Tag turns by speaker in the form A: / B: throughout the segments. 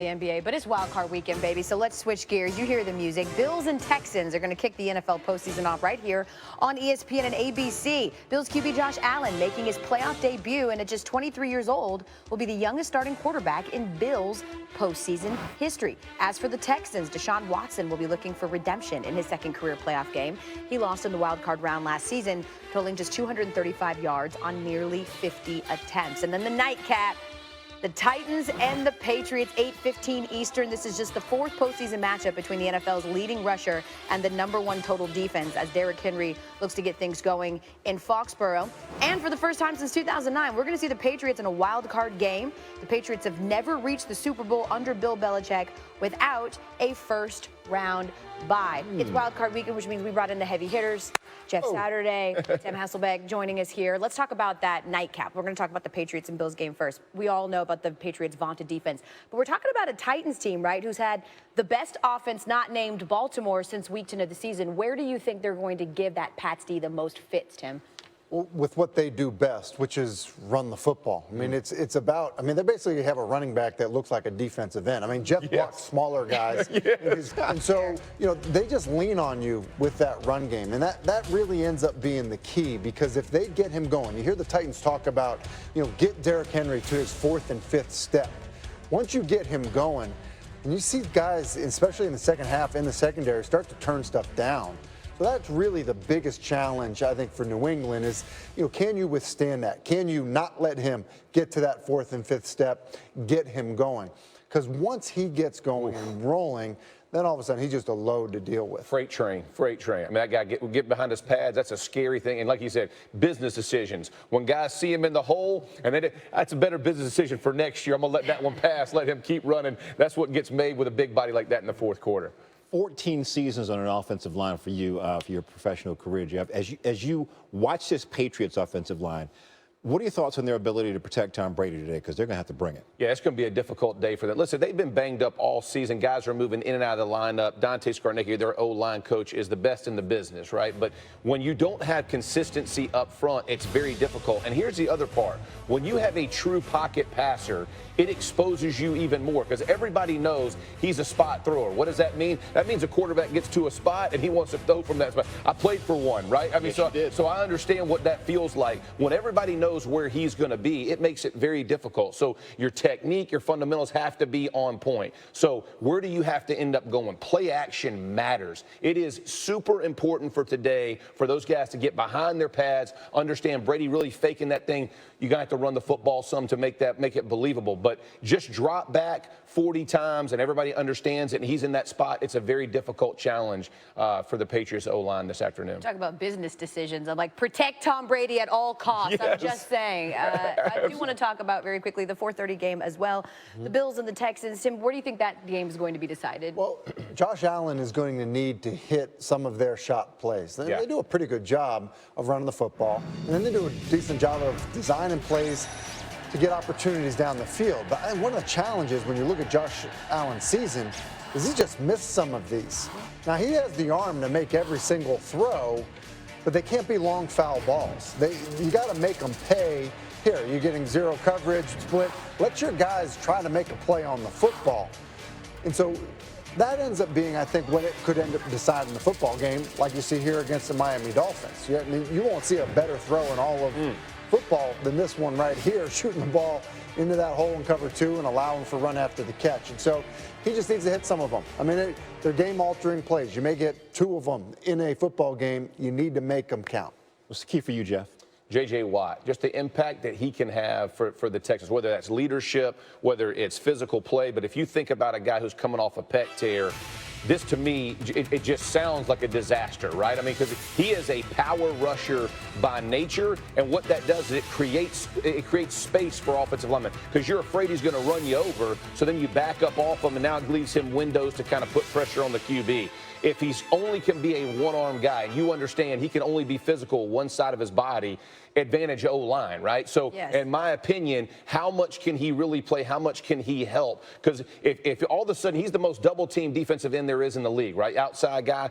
A: The NBA, but it's Wild Card weekend, baby. So let's switch gears. You hear the music. Bills and Texans are going to kick the NFL postseason off right here on ESPN and ABC. Bills QB Josh Allen making his playoff debut, and at just 23 years old, will be the youngest starting quarterback in Bills postseason history. As for the Texans, Deshaun Watson will be looking for redemption in his second career playoff game. He lost in the Wild Card round last season, totaling just 235 yards on nearly 50 attempts. And then the nightcap. The Titans and the Patriots, 8:15 Eastern. This is just the fourth postseason matchup between the NFL's leading rusher and the #1 total defense as Derrick Henry looks to get things going in Foxborough. And for the first time since 2009, we're going to see the Patriots in a wild card game. The Patriots have never reached the Super Bowl under Bill Belichick without a first-round bye. It's wild card weekend, which means we brought in the heavy hitters. Jeff Saturday, Tim Hasselbeck joining us here. Let's talk about that nightcap. We're going to talk about the Patriots and Bills game first. We all know about the Patriots' vaunted defense, but we're talking about a Titans team, right, who's had the best offense not named Baltimore since week 10 of the season. Where do you think they're going to give that Pats D the most fits, Tim?
B: Well, with what they do best, which is run the football. I mean, it's about, I mean, they basically have a running back that looks like a defensive end. I mean, Jeff blocks smaller guys. And so, you know, they just lean on you with that run game. And that really ends up being the key, because if they get him going, you hear the Titans talk about, you know, get Derrick Henry to his 4th and 5th step. Once you get him going, and you see guys, especially in the second half in the secondary, start to turn stuff down. So that's really the biggest challenge, I think, for New England is, you know, can you withstand that? Can you not let him get to that 4th and 5th step, get him going? Because once he gets going and rolling, then all of a sudden he's just a load to deal with.
C: Freight train. I mean, that guy get behind his pads. That's a scary thing. And like you said, business decisions. When guys see him in the hole, and that's a better business decision for next year. I'm going to let that one pass, let him keep running. That's what gets made with a big body like that in the fourth quarter.
D: 14 seasons on an offensive line for you for your professional career, Jeff. As you watch this Patriots offensive line, what are your thoughts on their ability to protect Tom Brady today? Because they're going to have to bring it.
C: Yeah, it's going to be a difficult day for them. Listen, they've been banged up all season. Guys are moving in and out of the lineup. Dante Scarnecchia, their O-line coach, is the best in the business, right? But when you don't have consistency up front, it's very difficult. And here's the other part. When you have a true pocket passer, it exposes you even more, because everybody knows he's a spot thrower. What does that mean? That means a quarterback gets to a spot and he wants to throw from that spot. I played for one, right? I mean, so I understand what that feels like. When everybody knows where he's going to be, it makes it very difficult. So your technique, your fundamentals have to be on point. So where do you have to end up going? Play action matters. It is super important for today for those guys to get behind their pads, understand Brady really faking that thing. You're going to have to run the football some to make it believable. But just drop back 40 times and everybody understands it and he's in that spot. It's a very difficult challenge for the Patriots O-line this afternoon.
A: Talk about business decisions. I'm like, protect Tom Brady at all costs. Yes. I'm just saying. I do want to talk about very quickly the 4:30 game as well. The Bills and the Texans. Tim, where do you think that game is going to be decided?
B: Well, Josh Allen is going to need to hit some of their shot plays. They do a pretty good job of running the football, and then they do a decent job of designing plays to get opportunities down the field. But one of the challenges when you look at Josh Allen's season is he just missed some of these. Now, he has the arm to make every single throw, but they can't be long foul balls. You got to make them pay. Here, you're getting zero coverage, split. Let your guys try to make a play on the football. And so that ends up being, I think, what it could end up deciding the football game, like you see here against the Miami Dolphins. You won't see a better throw in all of football than this one right here, shooting the ball into that hole in cover 2 and allowing for run after the catch. And so he just needs to hit some of them. I mean, they're game-altering plays. You may get 2 of them in a football game. You need to make them count.
D: What's the key for you, Jeff?
C: J.J. Watt, just the impact that he can have for the Texans, whether that's leadership, whether it's physical play. But if you think about a guy who's coming off a pec tear, this to me, it just sounds like a disaster, right? I mean, because he is a power rusher by nature, and what that does is it creates space for offensive linemen, because you're afraid he's going to run you over, so then you back up off him, and now it leaves him windows to kind of put pressure on the QB. If he's only can be a one-arm guy, and you understand he can only be physical one side of his body, advantage O-line, right? So,
A: Yes.
C: in my opinion, how much can he really play? How much can he help? Because if all of a sudden he's the most double-team defensive end there is in the league, right? Outside guy.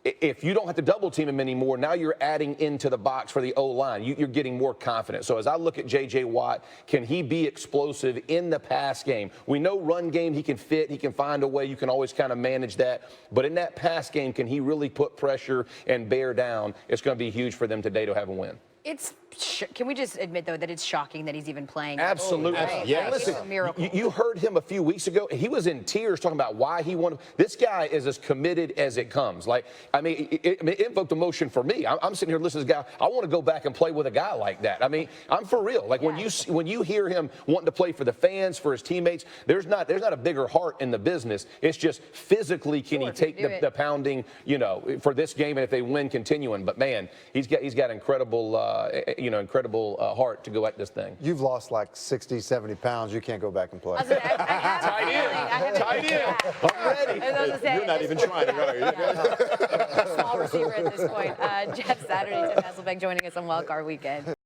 C: If you don't have to double team him anymore, now you're adding into the box for the O-line. You're getting more confident. So as I look at J.J. Watt, can he be explosive in the pass game? We know run game, he can fit, he can find a way. You can always kind of manage that. But in that pass game, can he really put pressure and bear down? It's going to be huge for them today to have a win.
A: Can we just admit, though, that it's shocking that he's even playing?
C: Absolutely.
A: Right?
D: Yes.
A: Like, it's a miracle.
C: You heard him a few weeks ago. He was in tears talking about why he wanted. This guy is as committed as it comes. Like, I mean, it invoked emotion for me. I'm sitting here listening to this guy. I want to go back and play with a guy like that. I mean, I'm for real. Like, when you hear him wanting to play for the fans, for his teammates, there's not a bigger heart in the business. It's just physically can he take the pounding, you know, for this game, and if they win, continuing. But man, he's got incredible, incredible heart to go at this thing.
B: You've lost like 60, 70 pounds. You can't go back and play.
C: Tight end. I'm ready.
D: You're not even trying, are you?
A: Small receiver at this point. Jeff Saturday, Tim Hasselbeck joining us on Wild Card Weekend.